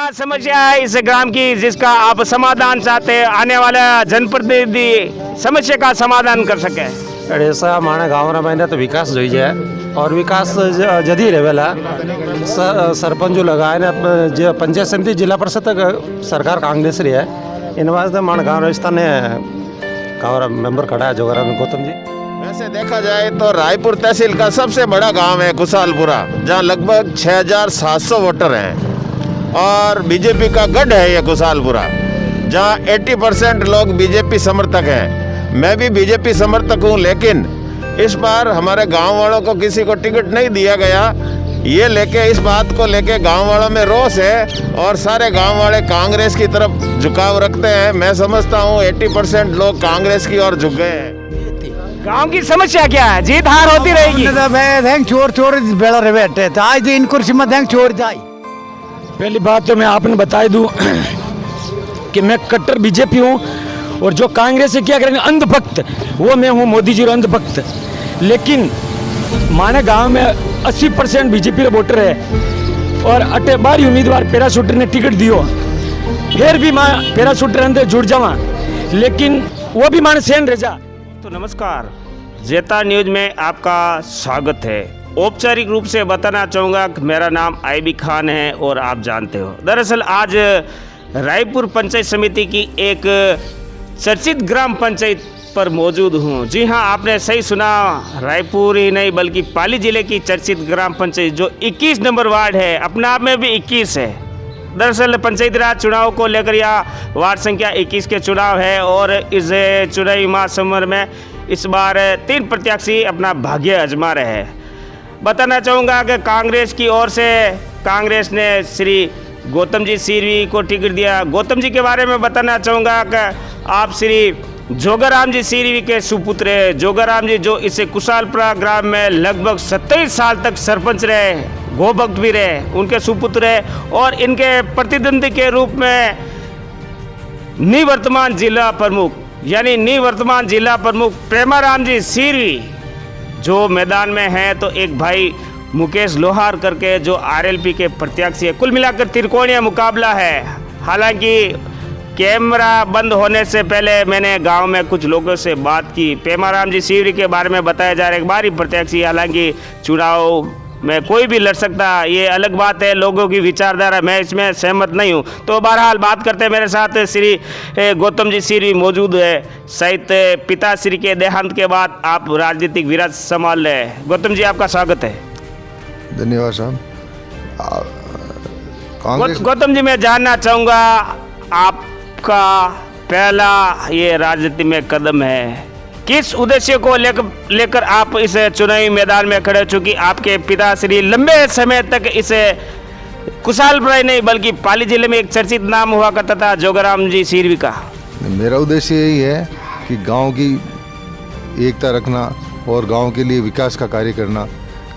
क्या समस्या है इस ग्राम की जिसका आप समाधान चाहते हैं, आने वाला जनप्रतिनिधि समस्या का समाधान कर सके? ऐसा हमारे गाँव में मैंने तो विकास जोई है और विकास जदी लेवल है। सरपंच जो लगाए ना जो पंचायत समिति जिला परिषद तक सरकार कांग्रेस रही है। इन वास्ते हमारे गाँव राजस्थान ने गाँव मेंबर खड़ा है जोगराम गौतम जी। वैसे देखा जाए तो रायपुर तहसील का सबसे बड़ा गांव है कुशालपुरा, जहां लगभग 6700 वोटर हैं और बीजेपी का गढ़ है ये कुशालपुरा, जहां 80% लोग बीजेपी समर्थक हैं। मैं भी बीजेपी समर्थक हूं, लेकिन इस बार हमारे गांव वालों को किसी को टिकट नहीं दिया गया। ये लेके इस बात को लेके गांव वालों में रोष है और सारे गांव वाले कांग्रेस की तरफ झुकाव रखते हैं। मैं समझता हूं 80% लोग कांग्रेस की ओर झुक गए हैं। गांव की समस्या क्या है? जीत हार होती रहेगी। चोर चोर बेड़ा रे बैठे आज इन कुर्सी में देंग चोर जाए। पहली बात तो मैं आपने बता दूं कि मैं कट्टर बीजेपी हूं और जो कांग्रेस से क्या करेंगे अंधभक्त, वो मैं हूं मोदी जी अंधभक्त। लेकिन माने गांव में 80% बीजेपी वोटर है और अटे बारी उम्मीदवार पैराशूटर ने टिकट दियो, फिर भी मैं पैराशूटर अंदर जुड़ जावा, लेकिन वो भी माने सेन रह जा। तो नमस्कार, जेता न्यूज में आपका स्वागत है। औपचारिक रूप से बताना चाहूँगा कि मेरा नाम आईबी खान है और आप जानते हो। दरअसल आज रायपुर पंचायत समिति की एक चर्चित ग्राम पंचायत पर मौजूद हूँ। जी हाँ, आपने सही सुना, रायपुर ही नहीं बल्कि पाली जिले की चर्चित ग्राम पंचायत जो 21 नंबर वार्ड है, अपने आप में भी 21 है। दरअसल पंचायती राज चुनाव को लेकर यह वार्ड संख्या 21 के चुनाव है और इस चुनावी महासमर में इस बार 3 प्रत्याशी अपना भाग्य आजमा रहे हैं। बताना चाहूँगा कि कांग्रेस की ओर से कांग्रेस ने श्री गौतम जी सीरवी को टिकट दिया। गौतम जी के बारे में बताना चाहूँगा कि आप श्री जोगाराम जी सीरवी के सुपुत्र हैं। जोगाराम जी जो इस कुशालपुरा ग्राम में लगभग 27 साल तक सरपंच रहे, गोभक्त भी रहे, उनके सुपुत्र है और इनके प्रतिद्वंदी के रूप में निवर्तमान जिला प्रमुख यानी निवर्तमान जिला प्रमुख प्रेमाराम जी सीरवी जो मैदान में हैं, तो एक भाई मुकेश लोहार करके जो आरएलपी के प्रत्याशी है। कुल मिलाकर त्रिकोणीय मुकाबला है। हालांकि कैमरा बंद होने से पहले मैंने गांव में कुछ लोगों से बात की। प्रेमाराम जी सीरवी के बारे में बताया जा रहा है एक बारी प्रत्याशी, हालांकि चुनाव में कोई भी लड़ सकता, ये अलग बात है, लोगों की विचारधारा, मैं इसमें सहमत नहीं हूँ। तो बहरहाल बात करते हैं, मेरे साथ श्री गौतम जी सीरवी मौजूद है। शायद पिताश्री के देहांत के बाद आप राजनीतिक विरासत संभाल रहे हैं। गौतम जी, आपका स्वागत है। धन्यवाद साहब। गौतम जी, मैं जानना चाहूँगा, आपका पहला ये राजनीति में कदम है, किस उद्देश्य को लेकर आप इस चुनावी मैदान में खड़े? चूँकि आपके पिताश्री लंबे समय तक इस कुशालपुरा नहीं बल्कि पाली जिले में एक चर्चित नाम हुआ करता था, जोगाराम जी सीरवी का। मेरा उद्देश्य यही है कि गांव की एकता रखना और गांव के लिए विकास का कार्य करना,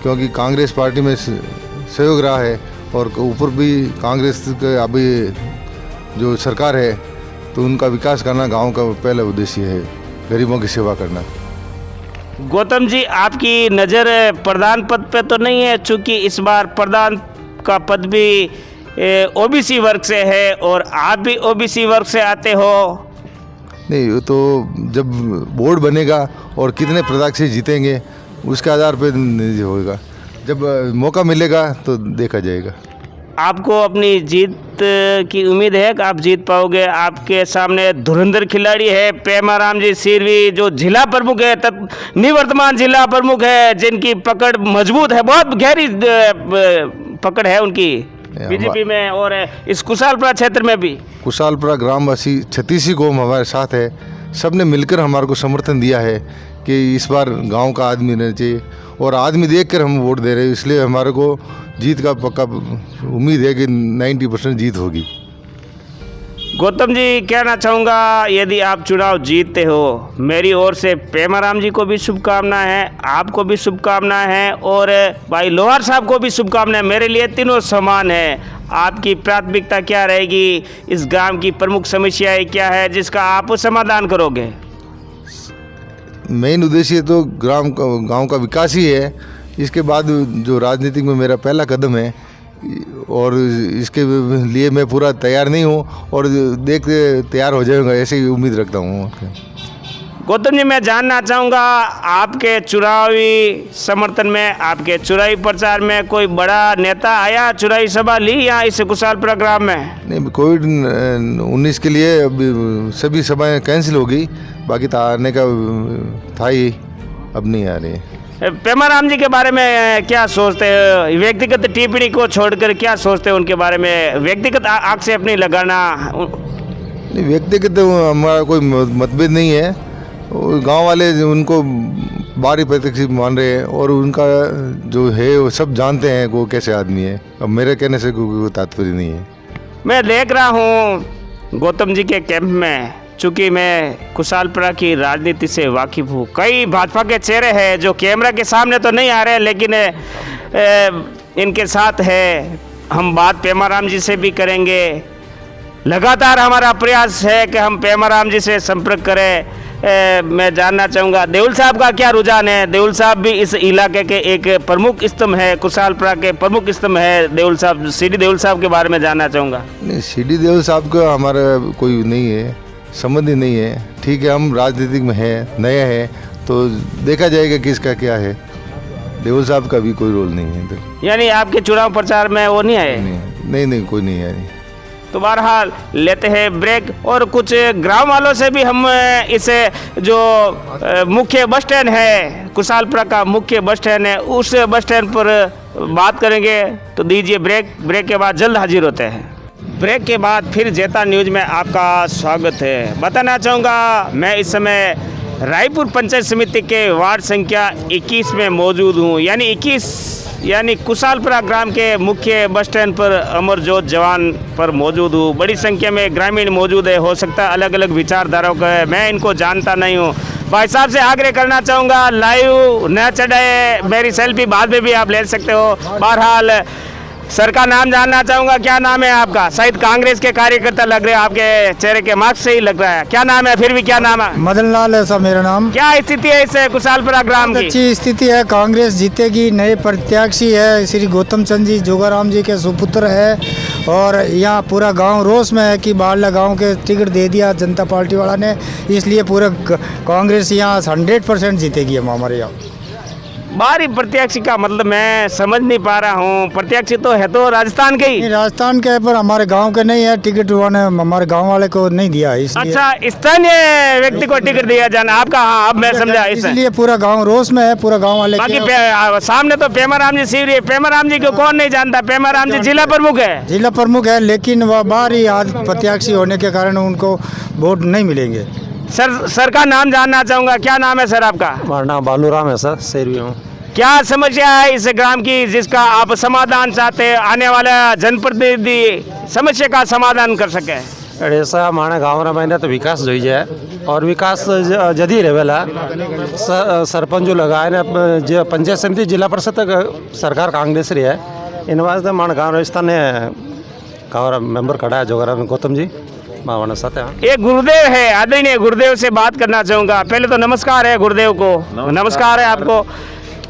क्योंकि कांग्रेस पार्टी में सहयोग रहा है और ऊपर भी कांग्रेस के अभी जो सरकार है तो उनका विकास करना गांव का पहला उद्देश्य है, गरीबों की सेवा करना। गौतम जी, आपकी नज़र प्रधान पद पे तो नहीं है, चूँकि इस बार प्रधान का पद भी ओबीसी वर्ग से है और आप भी ओबीसी वर्ग से आते हो। नहीं, तो जब बोर्ड बनेगा और कितने प्रत्याशी जीतेंगे उसके आधार पर नहीं होगा, जब मौका मिलेगा तो देखा जाएगा। आपको अपनी जीत की उम्मीद है कि आप जीत पाओगे? आपके सामने धुरंधर खिलाड़ी है प्रेमाराम जी सीरवी जो जिला प्रमुख है, निवर्तमान जिला प्रमुख है, जिनकी पकड़ मजबूत है, बहुत गहरी पकड़ है उनकी बीजेपी में और इस कुशालपुरा क्षेत्र में भी। कुशालपुरा ग्रामवासी 36 कौम हमारे साथ है, सब ने मिलकर हमारे को समर्थन दिया है कि इस बार गांव का आदमी रहना चाहिए और आदमी देखकर हम वोट दे रहे हैं, इसलिए हमारे को जीत का पक्का उम्मीद है कि 90% जीत होगी। गौतम जी, कहना चाहूँगा, यदि आप चुनाव जीतते हो, मेरी ओर से प्रेमाराम जी को भी शुभकामनाएं हैं, आपको भी शुभकामनाएं हैं और भाई लोहार साहब को भी शुभकामनाएं। मेरे लिए तीनों समान है। आपकी प्राथमिकता क्या रहेगी? इस गांव की प्रमुख समस्याएं क्या है जिसका आप समाधान करोगे? मेन उद्देश्य तो गांव का विकास ही है। इसके बाद जो राजनीति में मेरा पहला कदम है और इसके लिए मैं पूरा तैयार नहीं हूँ और देख तैयार हो जाएगा ऐसे ही उम्मीद रखता हूँ। गौतम जी, मैं जानना चाहूँगा आपके चुनावी समर्थन में, आपके चुनावी प्रचार में कोई बड़ा नेता आया, चुनावी सभा ली यहाँ इस कुशालपुरा ग्राम में? नहीं, कोविड-19 के लिए अभी सभी सभाएं कैंसिल हो गई, बाकी तो आने का था ही, अब नहीं आ रही। पेमाराम जी के बारे में क्या सोचते हैं? व्यक्तिगत टिप्पणी को छोड़कर क्या सोचते हैं उनके बारे में? व्यक्तिगत आक्षेप नहीं लगाना। नहीं, व्यक्तिगत हमारा कोई मतभेद नहीं है, गांव वाले उनको बारी प्रत्यक्ष मान रहे हैं और उनका जो है वो सब जानते हैं वो कैसे आदमी है। अब मेरे कहने से कोई तात्पर्य नहीं है। मैं देख रहा हूँ गौतम जी के कैंप में, चूँकि मैं कुशालपुरा की राजनीति से वाकिफ़ हूँ, कई भाजपा के चेहरे हैं जो कैमरा के सामने तो नहीं आ रहे, लेकिन इनके साथ है। हम बात पेमाराम जी से भी करेंगे। लगातार हमारा प्रयास है कि हम पेमाराम जी से संपर्क करें। मैं जानना चाहूँगा देउल साहब का क्या रुझान है? देउल साहब भी इस इलाके के एक प्रमुख स्तंभ है, कुशालपुरा के प्रमुख स्तंभ है देउल साहब। सीडी देउल साहब के बारे में जानना चाहूँगा। नहीं, सीडी देउल साहब का हमारा कोई नहीं है, संबंध ही नहीं है। ठीक है, हम राजनीतिक में हैं, नए हैं, तो देखा जाएगा किसका क्या है। देउल साहब का भी कोई रोल नहीं है। यानी आपके चुनाव प्रचार में वो नहीं आए? नहीं, कोई नहीं है। तो बहरहाल लेते हैं ब्रेक और कुछ ग्राम वालों से भी हम इसे जो मुख्य बस स्टैंड है, कुशालपुरा का मुख्य बस स्टैंड है, उस बस स्टैंड पर बात करेंगे। तो दीजिए ब्रेक। ब्रेक के बाद जल्द हाजिर होते हैं। ब्रेक के बाद फिर जेता न्यूज़ में आपका स्वागत है। बताना चाहूँगा मैं इस समय रायपुर पंचायत समिति के वार्ड संख्या 21 में मौजूद हूँ, यानी कुशालपुरा ग्राम के मुख्य बस स्टैंड पर अमरजोत जवान पर मौजूद हूँ। बड़ी संख्या में ग्रामीण मौजूद है, हो सकता है अलग अलग विचारधाराओं का है, मैं इनको जानता नहीं हूँ। भाई साहब से आग्रह करना चाहूँगा लाइव न चढ़ाए, मेरी सेल्फी बाद में भी आप ले सकते हो। बहरहाल सर का नाम जानना चाहूँगा, क्या नाम है आपका? शायद कांग्रेस के कार्यकर्ता लग रहे हैं, आपके चेहरे के मार्क्स से ही लग रहा है। क्या नाम है? फिर भी क्या नाम है? मदन लाल है सर मेरा नाम। क्या स्थिति है इस कुशालपुरा ग्राम की? अच्छी स्थिति है, कांग्रेस जीतेगी। नए प्रत्याशी है श्री गौतम चंद जी, जोगाराम जी के सुपुत्र है, और यहाँ पूरा गांव रोष में है कि बाड़ला गांव के टिकट दे दिया जनता पार्टी वाला ने, इसलिए पूरा कांग्रेस यहाँ 100% जीतेगी हमारे यहाँ। बाहरी प्रत्याशी का मतलब मैं समझ नहीं पा रहा हूँ। प्रत्याशी तो है तो राजस्थान के ही? राजस्थान के, पर हमारे गांव के नहीं है। टिकट ने हमारे गांव वाले को नहीं दिया, इसलिए। अच्छा, स्थानीय व्यक्ति को टिकट दिया जाना आपका? हाँ, अब मैं समझा। इसलिए पूरा गांव रोष में है, पूरा गांव वाले। बाकी सामने तो पेमाराम जी शिविर है। पेमाराम जी को कौन नहीं जानता? पेमाराम जी जिला प्रमुख है। जिला प्रमुख है, लेकिन वह बाहरी प्रत्याशी होने के कारण उनको वोट नहीं मिलेंगे। सर का नाम जानना चाहूँगा, क्या नाम है सर आपका? हमारा नाम बालूराम है सर, शेरवी हूँ। क्या समस्या है इस ग्राम की जिसका आप समाधान चाहते हैं, आने वाला जनप्रतिनिधि समस्या का समाधान कर सके? ऐसा हमारे गाँव में मैंने तो विकास जोई जाए और विकास जदी रहेला। सरपंच जो लगाए ना, जो पंचायत समिति जिला परिषद तक सरकार कांग्रेस रही है, इन वास्ते हमारे गाँव राजस्थान ने गाँव मेंबर खड़ा है जोगाराम गौतम जी मावाना साथ है। एक गुरुदेव है, आदरणीय गुरुदेव से बात करना चाहूँगा। पहले तो नमस्कार है गुरुदेव को। नमस्कार है आपको।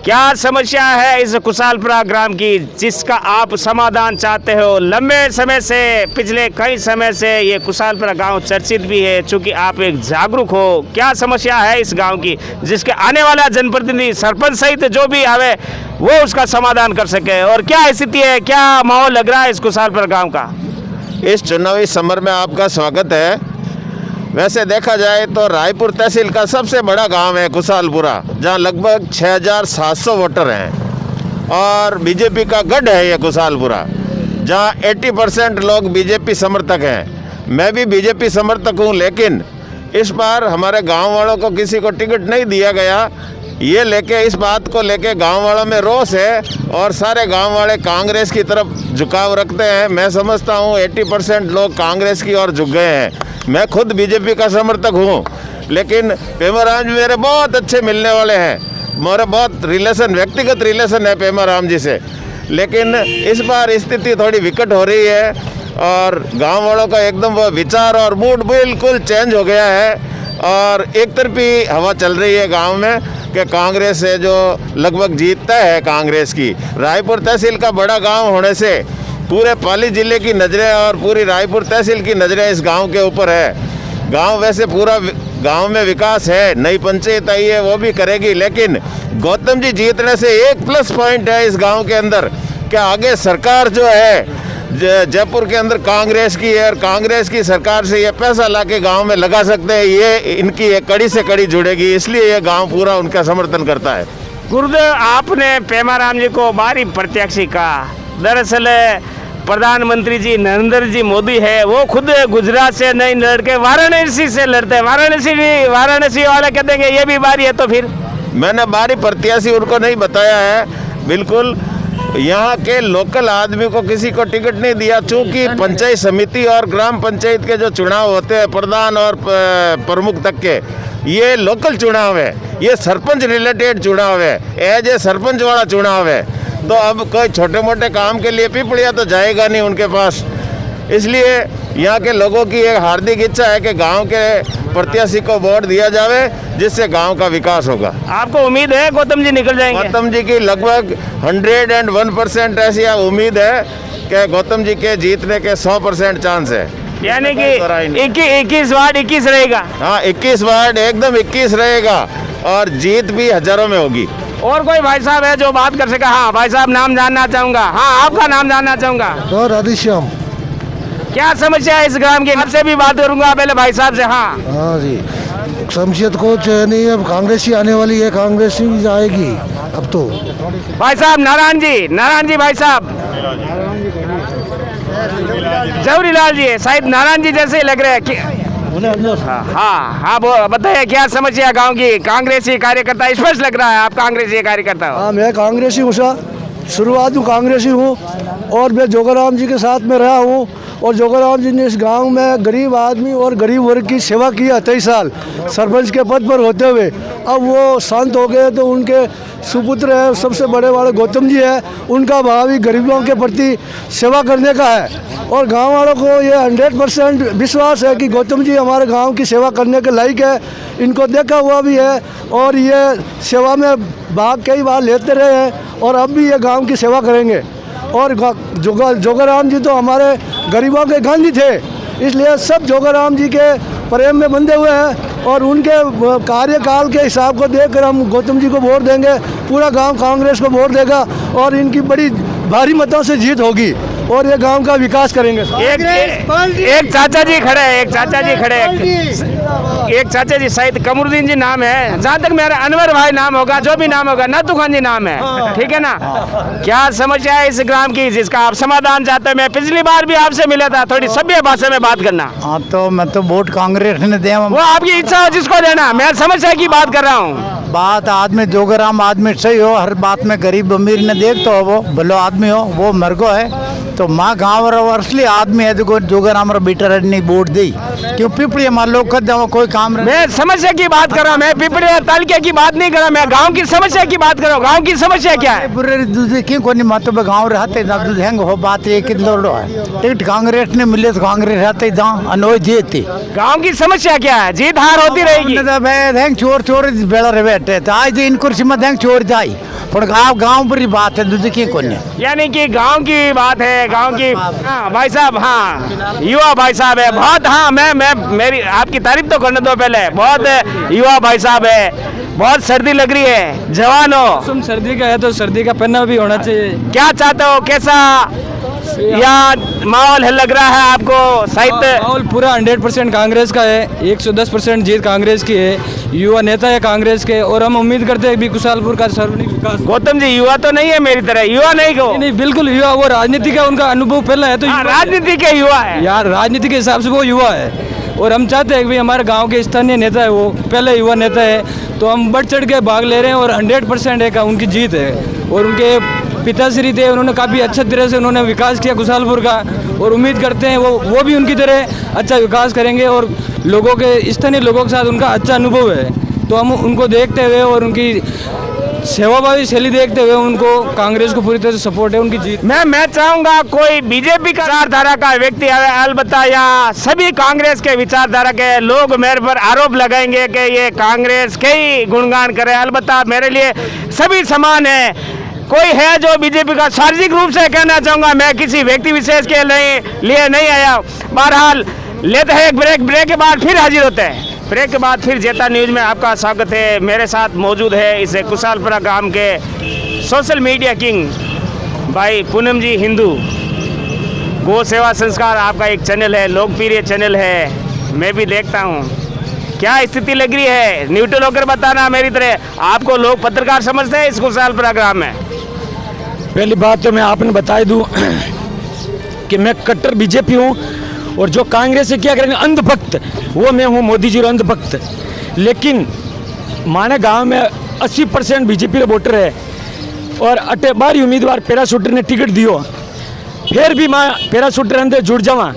क्या समस्या है इस कुशालपुरा ग्राम की जिसका आप समाधान चाहते हो? लंबे समय से, पिछले कई समय से ये कुशालपुरा गांव चर्चित भी है, चूँकि आप एक जागरूक हो। क्या समस्या है इस गांव की जिसके आने वाला जनप्रतिनिधि, सरपंच सहित जो भी आवे, वो उसका समाधान कर सके? और क्या स्थिति है, क्या माहौल लग रहा है इस कुशालपुरा गाँव का? इस चुनावी समर में आपका स्वागत है। वैसे देखा जाए तो रायपुर तहसील का सबसे बड़ा गांव है कुशालपुरा, जहां लगभग 6700 वोटर हैं और बीजेपी का गढ़ है ये कुशालपुरा, जहां 80% लोग बीजेपी समर्थक हैं। मैं भी बीजेपी समर्थक हूं, लेकिन इस बार हमारे गांव वालों को किसी को टिकट नहीं दिया गया। ये लेके, इस बात को लेके गांव वालों में रोष है और सारे गांव वाले कांग्रेस की तरफ झुकाव रखते हैं। मैं समझता हूं 80% लोग कांग्रेस की ओर झुक गए हैं। मैं खुद बीजेपी का समर्थक हूं, लेकिन पेमाराम जी मेरे बहुत अच्छे मिलने वाले हैं। मेरा बहुत व्यक्तिगत रिलेशन है पेमाराम जी से, लेकिन इस बार स्थिति थोड़ी विकट हो रही है और गांव वालों का एकदम वो विचार और मूड बिल्कुल चेंज हो गया है और एक तरफी हवा चल रही है गांव में कि कांग्रेस है जो लगभग जीतता है कांग्रेस की। रायपुर तहसील का बड़ा गांव होने से पूरे पाली जिले की नज़रें और पूरी रायपुर तहसील की नज़रें इस गांव के ऊपर है। गांव वैसे पूरा गांव में विकास है, नई पंचायत आई है वो भी करेगी, लेकिन गौतम जी जीतने से एक प्लस पॉइंट है इस गांव के अंदर कि आगे सरकार जो है जयपुर के अंदर कांग्रेस की है और कांग्रेस की सरकार से ये पैसा लाके गांव में लगा सकते हैं, ये इनकी एक कड़ी से कड़ी जुड़ेगी, इसलिए ये गांव पूरा उनका समर्थन करता है। गुरुदेव, आपने पेमाराम जी को बारी प्रत्याशी कहा। दरअसल प्रधानमंत्री जी नरेंद्र जी मोदी है, वो खुद गुजरात से नहीं लड़ के वाराणसी से लड़ते हैं। वाराणसी वाले कहते हैं कि ये भी बारी है, तो फिर मैंने बारी प्रत्याशी उनको नहीं बताया है, बिल्कुल यहाँ के लोकल आदमी को किसी को टिकट नहीं दिया, चूँकि पंचायत समिति और ग्राम पंचायत के जो चुनाव होते हैं प्रधान और प्रमुख तक के, ये लोकल चुनाव है, ये सरपंच रिलेटेड चुनाव है, एज ए सरपंच वाला चुनाव है। तो अब कोई छोटे मोटे काम के लिए पिपलिया तो जाएगा नहीं उनके पास, इसलिए यहाँ के लोगों की एक हार्दिक इच्छा है कि गांव के प्रत्याशी को वोट दिया जावे, जिससे गांव का विकास होगा। आपको उम्मीद है गौतम जी निकल जाएंगे? गौतम जी की लगभग 101% ऐसी उम्मीद है कि गौतम जी के जीतने के 100% चांस है। यानी कि 21 वार्ड 21 रहेगा? हाँ, 21 वार्ड एकदम 21 रहेगा और जीत भी हजारों में होगी। और कोई भाई साहब है जो बात कर सका? हाँ भाई साहब, नाम जानना चाहूँगा। हाँ, आपका नाम जानना चाहूँगा। तो राधेश्याम। क्या समस्या है इस ग्राम की? आपसे भी बात करूंगा पहले भाई साहब से। हाँ जी, शमशियत को नहीं, अब कांग्रेस ही आने वाली है, कांग्रेस ही आएगी अब तो। भाई साहब नारायण जी भाई साहब जवाहरीलाल जी है, शायद नारायण जी जैसे लग रहे हैं। हाँ, बताइए क्या समस्या गांव की? कांग्रेसी कार्यकर्ता स्पष्ट लग रहा है, आप कांग्रेसी कार्यकर्ता हो? हाँ, मैं कांग्रेसी हूँ सर, शुरुआत में कांग्रेसी हूँ और मैं जोगाराम जी के साथ में रहा हूँ और जोगाराम जी ने इस गांव में गरीब आदमी और गरीब वर्ग की सेवा की 23 साल सरपंच के पद पर होते हुए। अब वो शांत हो गए तो उनके सुपुत्र है, सबसे बड़े वाले गौतम जी है, उनका भाव भी गरीबों के प्रति सेवा करने का है और गांव वालों को ये 100% विश्वास है कि गौतम जी हमारे गांव की सेवा करने के लायक है। इनको देखा हुआ भी है और ये सेवा में भाग कई बार लेते रहे हैं और अब भी ये गांव की सेवा करेंगे। और जोगाराम जी तो हमारे गरीबों के गांधी थे, इसलिए सब जोगाराम जी के प्रेम में बंधे हुए हैं और उनके कार्यकाल के हिसाब को देखकर हम गौतम जी को वोट देंगे। पूरा गांव कांग्रेस को वोट देगा और इनकी बड़ी भारी मतों से जीत होगी और ये गांव का विकास करेंगे। एक चाचा जी खड़े हैं, एक चाचा जी शायद कमरुद्दीन जी नाम है, जहाँ तक मेरा अनवर भाई नाम होगा, जो भी नाम होगा, नातू खान जी नाम है, ठीक है ना? क्या समस्या है इस ग्राम की जिसका आप समाधान चाहते हैं? मैं पिछली बार भी आपसे मिला था, थोड़ी सभ्य भाषा में बात करना। हाँ, तो मैं तो वोट कांग्रेस ने दे, वो आपकी इच्छा हो जिसको देना, मैं समस्या की बात कर रहा हूँ। बात आदमी जोगाराम आदमी सही हो, हर बात में गरीब अमीर ने देख तो वो भलो आदमी हो, वो मरगो है तो माँ गाँव असली आदमी है तो जोगाराम बेटर नहीं वोट दी क्यों पिपड़ी मार लोग कर दो कोई काम। मैं समस्या की बात कर रहा हूँ, मैं पिपड़ी तालके की बात नहीं कर रहा, मैं गांव की समस्या की बात कर रहा हूँ। गांव की समस्या क्या है? क्यों कोई मातो गाँव रहते हैंग हो बात एक टिकट कांग्रेस ने मिले तो कांग्रेस रहते अनोज जीती। गाँव की समस्या क्या है? जीत हार होती रहेगी। चोर चोर बेड़ा रहे बैठे तो आज इन कुर्सी में देंग चोर जाई पर गाँव पर बात है दूसरी की कौन है, यानी कि गांव की बात है, गांव की। हाँ भाई साहब, हाँ युवा भाई साहब है बहुत। हाँ, मैं मेरी आपकी तारीफ तो करने दो पहले, बहुत युवा भाई साहब है, बहुत सर्दी लग रही है, जवान हो। मौसम सर्दी का है तो सर्दी का पहना भी होना चाहिए। क्या चाहते हो, कैसा यहाँ माहौल है लग रहा है आपको? साहित्य माहौल पूरा 100% कांग्रेस का है, 110% जीत कांग्रेस की है, युवा नेता है कांग्रेस के और हम उम्मीद करते हैं भी कुशालपुर का सार्वजनिक विकास। गौतम जी युवा तो नहीं है मेरी तरह, युवा नहीं को? नहीं, बिल्कुल युवा, वो राजनीति का उनका अनुभव पहला है तो राजनीति के युवा है यार, राजनीति के हिसाब से वो युवा है और हम चाहते हैं कि भाई हमारे गांव के स्थानीय नेता है, वो पहले युवा नेता है तो हम बढ़ चढ़ के भाग ले रहे हैं और 100% है का उनकी जीत है। और उनके पिताश्री थे, उन्होंने काफ़ी अच्छे तरह से उन्होंने विकास किया कुशालपुर का और उम्मीद करते हैं वो भी उनकी तरह अच्छा विकास करेंगे और लोगों के स्थानीय लोगों के साथ उनका अच्छा अनुभव है तो हम उनको देखते हुए और उनकी सेवाभावी शैली देखते हुए उनको कांग्रेस को पूरी तरह से सपोर्ट है उनकी जीत। मैं चाहूंगा कोई बीजेपी का विचारधारा का व्यक्ति अलबत्ता यहाँ सभी कांग्रेस के विचारधारा के लोग मेरे पर आरोप लगाएंगे कि ये कांग्रेस के ही गुणगान करे। अलबत्ता मेरे लिए सभी समान है, कोई है जो बीजेपी का शारीरिक रूप से कहना चाहूँगा, मैं किसी व्यक्ति विशेष के लिए नहीं आया। बहरहाल लेते हैं एक ब्रेक के बाद फिर हाजिर होते हैं। ब्रेक के बाद फिर जेता न्यूज़ में आपका स्वागत है। मेरे साथ मौजूद है इस कुशालपुरा गांव के सोशल मीडिया किंग भाई पूनम जी हिंदू। गौ सेवा संस्कार आपका एक चैनल है, लोकप्रिय चैनल है, मैं भी देखता हूँ। क्या स्थिति लग रही है, न्यूट्रल होकर बताना। मेरी तरह आपको लोग पत्रकार समझते हैं इस कुशालपुरा ग्राम में? पहली बात तो मैं आपने बता दूं कि मैं कट्टर बीजेपी हूँ और जो कांग्रेस से क्या करेंगे अंधभक्त, वो मैं हूँ, मोदी जी अंधभक्त। लेकिन माने गांव में 80% बीजेपी के वोटर है और अटे बारी उम्मीदवार पैराशूटर ने टिकट दियो, फिर भी मैं पैराशूटर अंदर जुड़ जावा,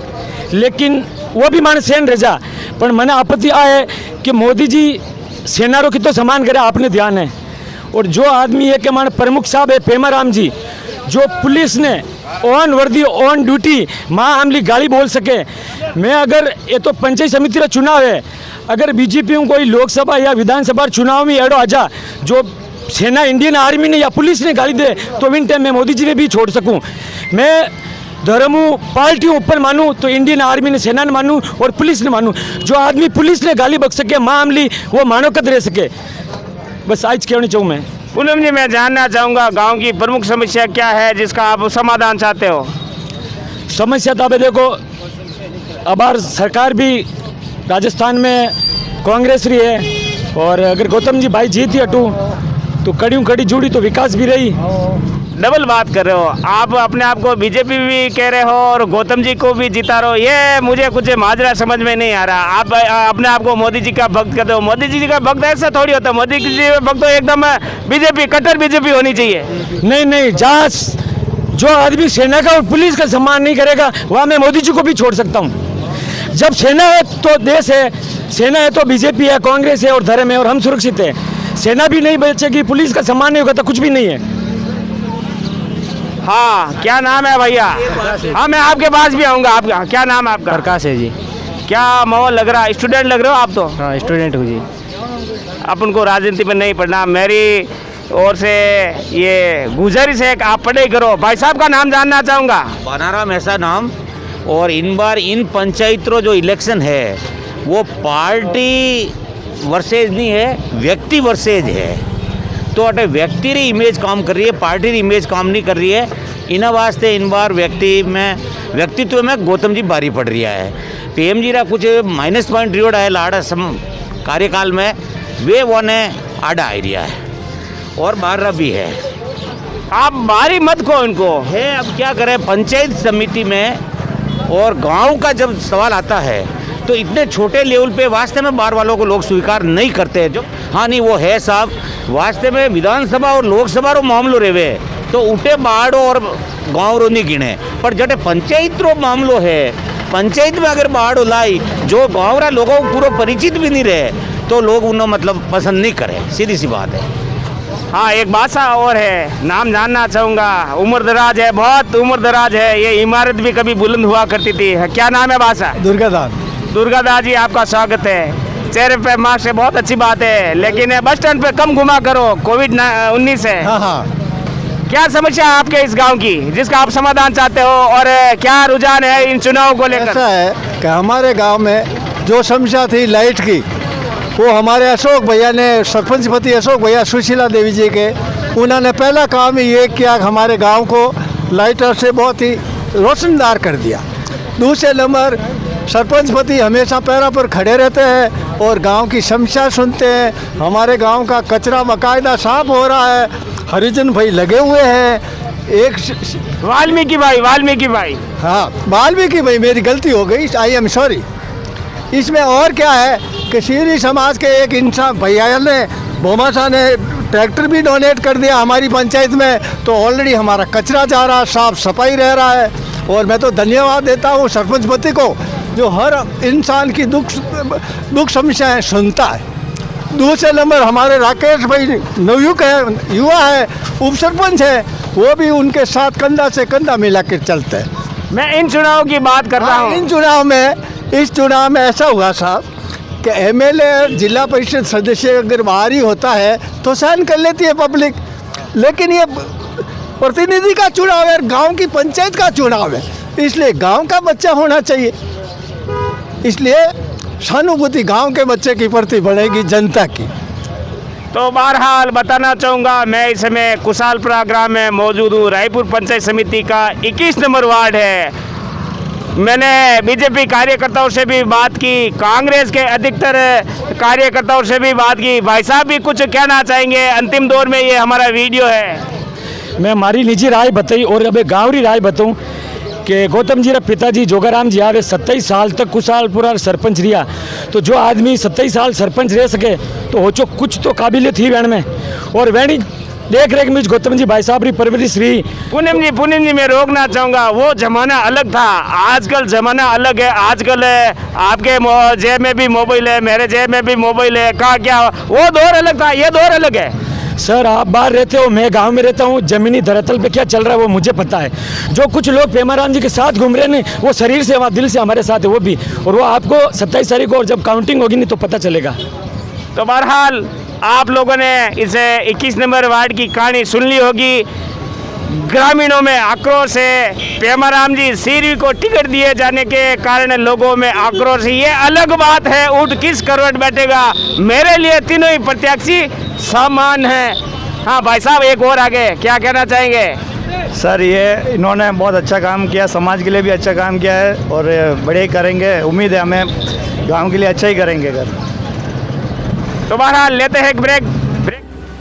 लेकिन वो भी माने सेन रह जा। पर मैंने आपत्ति आए कि मोदी जी सेनारों की तो सम्मान करे, आपने ध्यान है। और जो आदमी है कि माने प्रमुख साहब है पेमाराम जी, जो पुलिस ने ऑन वर्दी ऑन ड्यूटी माँ आमली गाली बोल सके। मैं अगर ये तो पंचायत समिति का चुनाव है, अगर बीजेपी को कोई लोकसभा या विधानसभा चुनाव में एडो आजा जो सेना इंडियन आर्मी ने या पुलिस ने गाली दे, तो विन टाइम मैं मोदी जी ने भी छोड़ सकूं। मैं धर्म पार्टी ऊपर मानूं तो इंडियन आर्मी ने सेना ने मानूं और पुलिस ने मानूं। जो आदमी पुलिस ने गाली बक सके, माँ आमली, वो मानवकत रह सके। बस आज कहना चाहूँ मैं। पूनम जी, मैं जानना चाहूँगा गांव की प्रमुख समस्या क्या है जिसका आप समाधान चाहते हो? समस्या तो अब देखो, अब सरकार भी राजस्थान में कांग्रेस रही है और अगर गौतम जी भाई जीती हटू तो कड़ी जुड़ी तो विकास भी रही। डबल बात कर रहे हो आप, अपने आप को बीजेपी भी कह रहे हो और गौतम जी को भी जिता रहे हो। ये मुझे कुछ माजरा समझ में नहीं आ रहा। आप अपने आप को मोदी जी का भक्त कहते हो। मोदी जी का भक्त ऐसा थोड़ी होता है। मोदी जी का भक्त तो एकदम बीजेपी, कट्टर बीजेपी होनी चाहिए। नहीं, जहाँ जो आदमी सेना का और पुलिस का सम्मान नहीं करेगा वहाँ मैं मोदी जी को भी छोड़ सकता हूँ। जब सेना है तो देश है, सेना है तो बीजेपी है, कांग्रेस है और धर्म है और हम सुरक्षित है। सेना भी नहीं बचेगी, पुलिस का सम्मान नहीं होगा तो कुछ भी नहीं है। हाँ, क्या नाम है भैया? हाँ, मैं आपके पास भी आऊँगा। आपका क्या नाम है आपका? प्रकाश है जी। क्या माहौल लग रहा है? स्टूडेंट लग रहे हो आप तो? हाँ, स्टूडेंट हूँ जी। अपन को राजनीति में नहीं पढ़ना, मेरी ओर से ये गुजारिश है कि आप पढ़ाई करो। भाई साहब का नाम जानना चाहूँगा। बनाराम ऐसा नाम। और इन बार इन पंचायतों जो इलेक्शन है वो पार्टी वर्सेज नहीं है, व्यक्ति वर्सेज है। तो अटे व्यक्ति री इमेज काम कर रही है, पार्टी री इमेज काम नहीं कर रही है। इन वास्ते इन बार व्यक्तित्व में गौतम जी भारी पड़ रही है। पीएम जी रा कुछ माइनस पॉइंट रिवॉर्ड है लाड़ा कार्यकाल में, वे वो ने आड़ा आ रहा है और बारह भी है। आप बारी मत को इनको है। अब क्या करें, पंचायत समिति में और गांव का जब सवाल आता है तो इतने छोटे लेवल पे वास्ते में बाहर वालों को लोग स्वीकार नहीं करते हैं। जो हाँ नहीं वो है साहब, वास्ते में विधानसभा और लोकसभा रो मामलो रेवे तो उठे बाढ़ और गांव रो नहीं गिने, पर जटे पंचायत रो मामलो है, पंचायत में अगर बाढ़ लाई जो गाँव रा लोगों को पूरा परिचित भी नहीं रहे तो लोग उन्हें मतलब पसंद नहीं करे, सीधी सी बात है। हाँ, एक बादशाह और है, नाम जानना चाहूँगा। उम्र दराज है, बहुत उम्र दराज है। ये इमारत भी कभी बुलंद हुआ करती थी। क्या नाम है बादशाह? दुर्गादास जी, आपका स्वागत है। चेहरे पे मास्क है, बहुत अच्छी बात है, लेकिन बस स्टैंड पे कम घुमा करो, कोविड-19 है। हाँ। क्या समस्या है आपके इस गांव की जिसका आप समाधान चाहते हो और क्या रुझान है इन चुनावों को लेकर? ऐसा है कि हमारे गांव में जो समस्या थी लाइट की, वो हमारे अशोक भैया ने, सरपंच पति अशोक भैया सुशीला देवी जी के, उन्होंने पहला काम ये किया कि हमारे गांव को लाइटर से बहुत ही रोशनदार कर दिया। दूसरे नंबर, सरपंच पति हमेशा पैरों पर खड़े रहते हैं और गांव की समस्या सुनते हैं। हमारे गांव का कचरा बाकायदा साफ हो रहा है, हरिजन भाई लगे हुए हैं। एक वाल्मीकि भाई हाँ, वाल्मीकि भाई, मेरी गलती हो गई, आई एम सॉरी। इसमें और क्या है कि सीरी समाज के एक इंसान भैया ने, बोमासा ने ट्रैक्टर भी डोनेट कर दिया हमारी पंचायत में, तो ऑलरेडी हमारा कचरा जा रहा है, साफ सफाई रह रहा है। और मैं तो धन्यवाद देता हूँ सरपंच पति को जो हर इंसान की दुख समस्याएं सुनता है। दूसरे नंबर, हमारे राकेश भाई नवयुवक है, युवा है, उप सरपंच है, वो भी उनके साथ कंधा से कंधा मिला कर चलते हैं। मैं इन चुनाव की बात करता हूँ। इस चुनाव में ऐसा हुआ साहब कि एमएलए, जिला परिषद सदस्य अगर बाहर ही होता है तो सहन कर लेती है पब्लिक, लेकिन ये प्रतिनिधि का चुनाव है, गांव की पंचायत का चुनाव है, इसलिए गांव का बच्चा होना चाहिए। इसलिए सहानुभूति गांव के बच्चे की प्रति बढ़ेगी, जनता की। तो बहरहाल बताना चाहूँगा, मैं इस समय कुशालपुरा ग्राम में मौजूद हूँ। रायपुर पंचायत समिति का 21 नंबर वार्ड है। मैंने बीजेपी कार्यकर्ताओं से भी बात की, कांग्रेस के अधिकतर कार्यकर्ताओं से भी बात की। भाई साहब भी कुछ कहना चाहेंगे? अंतिम दौर में ये हमारा वीडियो है। मैं हमारी निजी राय बताई और अब एक गाँवरी राय बताऊँ कि गौतम जी रा पिताजी जोगाराम जी आवे 27 साल तक कुशालपुरा सरपंच रिया। तो जो आदमी 27 साल सरपंच रह सके तो हो चो कुछ तो काबिलियत ही वैन में। और वैनी देख रेख में गौतम जी भाई साहब री परवरिश रही। पूनम जी मैं रोकना चाहूँगा, वो जमाना अलग था, आजकल जमाना अलग है। आजकल आपके जेब में भी मोबाइल है, मेरे जेब में भी मोबाइल है, कहा क्या वो दौर अलग था, ये दौर अलग है। सर आप बाहर रहते हो, मैं गांव में रहता हूँ, जमीनी धरातल पे क्या चल रहा है वो मुझे पता है। जो कुछ लोग पेमाराम जी के साथ घूम रहे हैं वो शरीर से दिल से हमारे साथ है वो भी, और वो आपको 27 तारीख को और जब काउंटिंग होगी नहीं तो पता चलेगा। तो बहरहाल आप लोगों ने इस 21 नंबर वार्ड की कहानी सुन ली होगी। ग्रामीणों में आक्रोश है, पेमाराम जी सीरवी को टिकट दिए जाने के कारण लोगों में आक्रोश है। ये अलग बात है, ऊँट किस करवट बैठेगा। मेरे लिए तीनों ही प्रत्याशी समान हैं। हाँ भाई साहब, एक और आगे क्या कहना चाहेंगे? सर ये इन्होंने बहुत अच्छा काम किया, समाज के लिए भी अच्छा काम किया है और बड़े ही करेंगे। उम्मीद है हमें गांव के लिए अच्छा ही करेंगे। अगर तो बहरहाल लेते हैं एक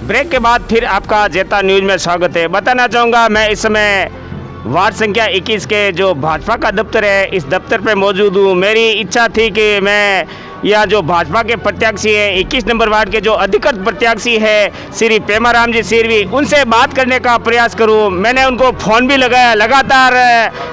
ब्रेक के बाद फिर आपका जेता न्यूज़ में स्वागत है। बताना चाहूँगा, मैं इस समय वार्ड संख्या 21 के जो भाजपा का दफ्तर है, इस दफ्तर पे मौजूद हूँ। मेरी इच्छा थी कि मैं या जो भाजपा के प्रत्याशी है 21 नंबर वार्ड के जो अधिकृत प्रत्याशी है श्री पेमाराम जी सिरवी, उनसे बात करने का प्रयास करूं। मैंने उनको फ़ोन भी लगाया, लगातार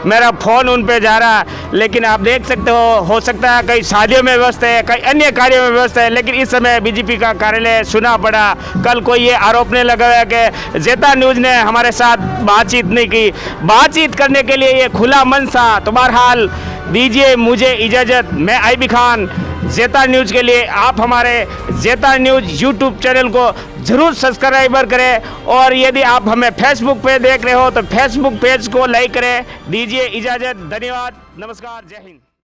मेरा फ़ोन उन पे जा रहा, लेकिन आप देख सकते हो सकता है कई शादियों में व्यस्त है, कई अन्य कार्यों में व्यस्त है। लेकिन इस समय बीजेपी का कार्यालय सुना पड़ा। कल कोई ये आरोप नहीं लगाया कि जेता न्यूज़ ने हमारे साथ बातचीत नहीं की। बातचीत करने के लिए ये खुला मंच था। तो बहरहाल दीजिए मुझे इजाज़त। मैं आईबी खान जेता न्यूज़ के लिए आप हमारे जेता न्यूज़ यूट्यूब चैनल को ज़रूर सब्सक्राइबर करें, और यदि आप हमें फेसबुक पे देख रहे हो तो फेसबुक पेज को लाइक करें। दीजिए इजाज़त, धन्यवाद, नमस्कार, जय हिंद।